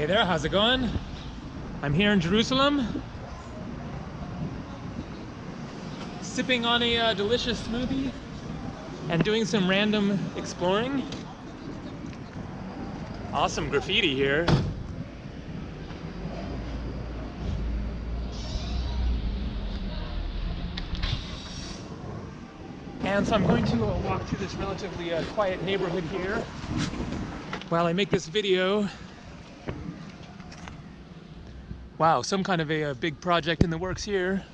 Hey there, how's it going? I'm here in Jerusalem, sipping on a delicious smoothie and doing some random exploring. Awesome graffiti here. And so I'm going to walk through this relatively quiet neighborhood here while I make this video. Wow, some kind of a big project in the works here.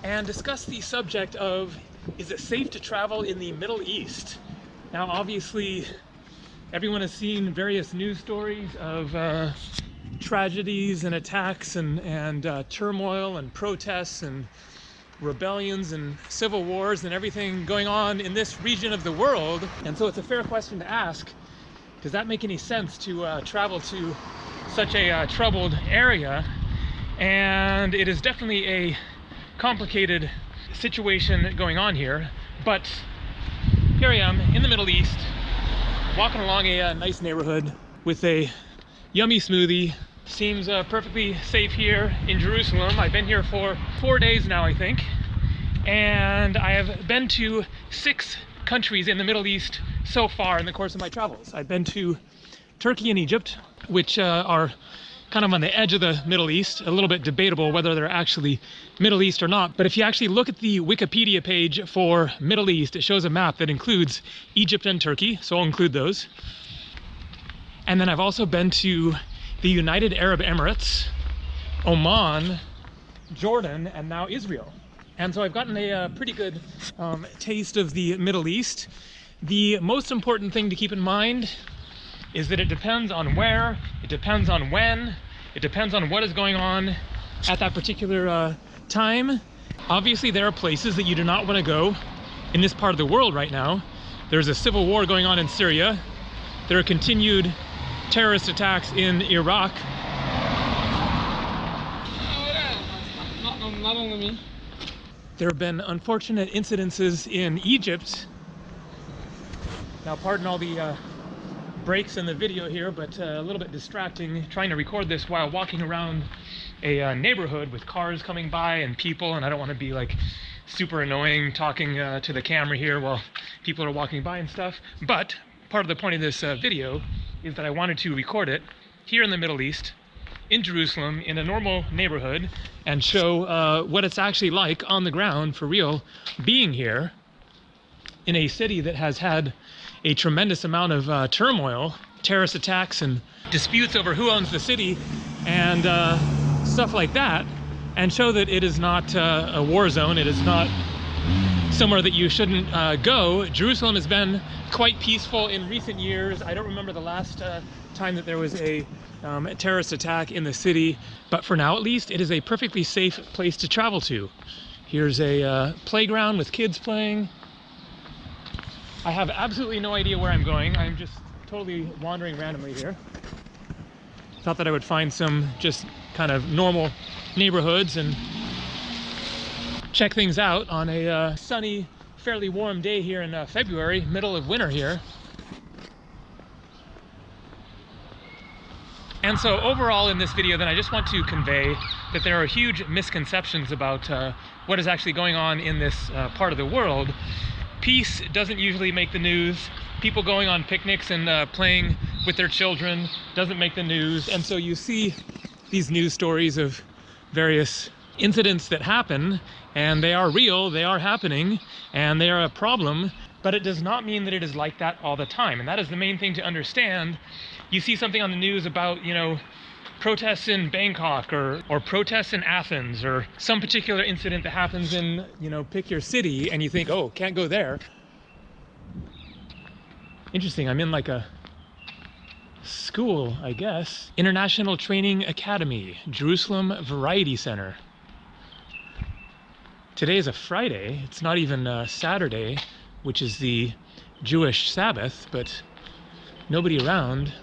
And discuss the subject of, is it safe to travel in the Middle East? Now, obviously, everyone has seen various news stories of tragedies and attacks and turmoil and protests and rebellions and civil wars and everything going on in this region of the world. And so it's a fair question to ask, does that make any sense to travel to such a troubled area? And it is definitely a complicated situation going on here, but here I am in the Middle East, walking along a nice neighborhood with a yummy smoothie. Seems perfectly safe here in Jerusalem. I've been here for 4 days now, I think, and I have been to 6 countries in the Middle East so far in the course of my travels. I've been to Turkey and Egypt, which are kind of on the edge of the Middle East, a little bit debatable whether they're actually Middle East or not. But if you actually look at the Wikipedia page for Middle East, it shows a map that includes Egypt and Turkey, so I'll include those. And then I've also been to the United Arab Emirates, Oman, Jordan, and now Israel. And so I've gotten a pretty good taste of the Middle East. The most important thing to keep in mind is that it depends on where, it depends on when, it depends on what is going on at that particular time. Obviously, there are places that you do not want to go in this part of the world right now. There's a civil war going on in Syria. There are continued terrorist attacks in Iraq. There have been unfortunate incidences in Egypt. Now, pardon all the breaks in the video here, but a little bit distracting trying to record this while walking around a neighborhood with cars coming by and people, and I don't want to be like super annoying talking to the camera here while people are walking by and stuff. But part of the point of this video is that I wanted to record it here in the Middle East, in Jerusalem, in a normal neighborhood, and show what it's actually like on the ground for real, being here in a city that has had a tremendous amount of turmoil, terrorist attacks and disputes over who owns the city and stuff like that, and show that it is not a war zone. It is not somewhere that you shouldn't go. Jerusalem has been quite peaceful in recent years. I don't remember the last time that there was a terrorist attack in the city, but for now at least, it is a perfectly safe place to travel to. Here's a playground with kids playing. I have absolutely no idea where I'm going. I'm just totally wandering randomly here. Thought that I would find some just kind of normal neighborhoods and check things out on a sunny, fairly warm day here in February, middle of winter here. And so overall in this video, then, I just want to convey that there are huge misconceptions about what is actually going on in this part of the world. Peace doesn't usually make the news. People going on picnics and playing with their children doesn't make the news. And so you see these news stories of various incidents that happen, and they are real, they are happening, and they are a problem, but it does not mean that it is like that all the time. And that is the main thing to understand. You see something on the news about, you know, protests in Bangkok or protests in Athens or some particular incident that happens in, you know, pick your city, and you think, oh, can't go there. Interesting, I'm in like a school, I guess. International Training Academy, Jerusalem Variety Center. Today is a Friday. It's not even Saturday, which is the Jewish Sabbath, but nobody around.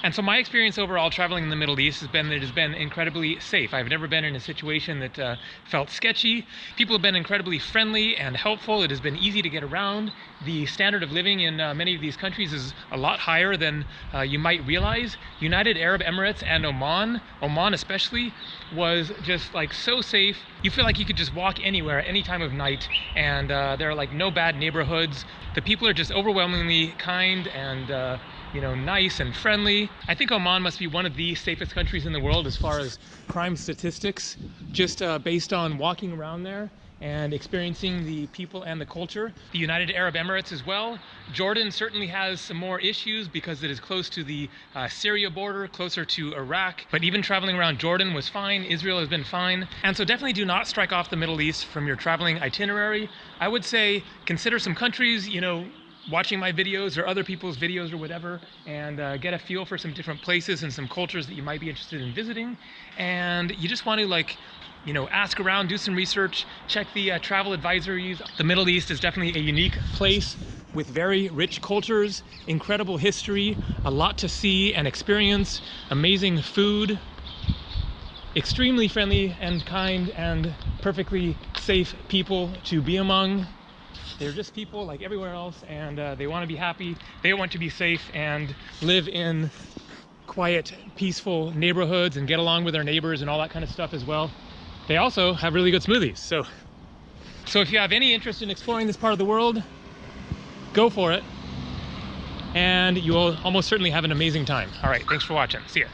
And so my experience overall traveling in the Middle East has been that it has been incredibly safe. I've never been in a situation that felt sketchy. People have been incredibly friendly and helpful. It has been easy to get around. The standard of living in many of these countries is a lot higher than you might realize. United Arab Emirates and Oman especially, was just like so safe. You feel like you could just walk anywhere at any time of night, and there are like no bad neighborhoods. The people are just overwhelmingly kind and nice and friendly. I think Oman must be one of the safest countries in the world as far as crime statistics, just based on walking around there and experiencing the people and the culture. The United Arab Emirates as well. Jordan certainly has some more issues because it is close to the Syria border, closer to Iraq. But even traveling around Jordan was fine. Israel has been fine. And so definitely do not strike off the Middle East from your traveling itinerary. I would say consider some countries, watching my videos or other people's videos or whatever, and get a feel for some different places and some cultures that you might be interested in visiting. And you just want to ask around, do some research, check the travel advisories. The Middle East is definitely a unique place with very rich cultures, incredible history, a lot to see and experience, amazing food, extremely friendly and kind and perfectly safe people to be among. They're just people like everywhere else, and they want to be happy, they want to be safe and live in quiet, peaceful neighborhoods and get along with their neighbors and all that kind of stuff as well. They also have really good smoothies. So if you have any interest in exploring this part of the world, go for it, and you will almost certainly have an amazing time. All right, thanks for watching. See ya.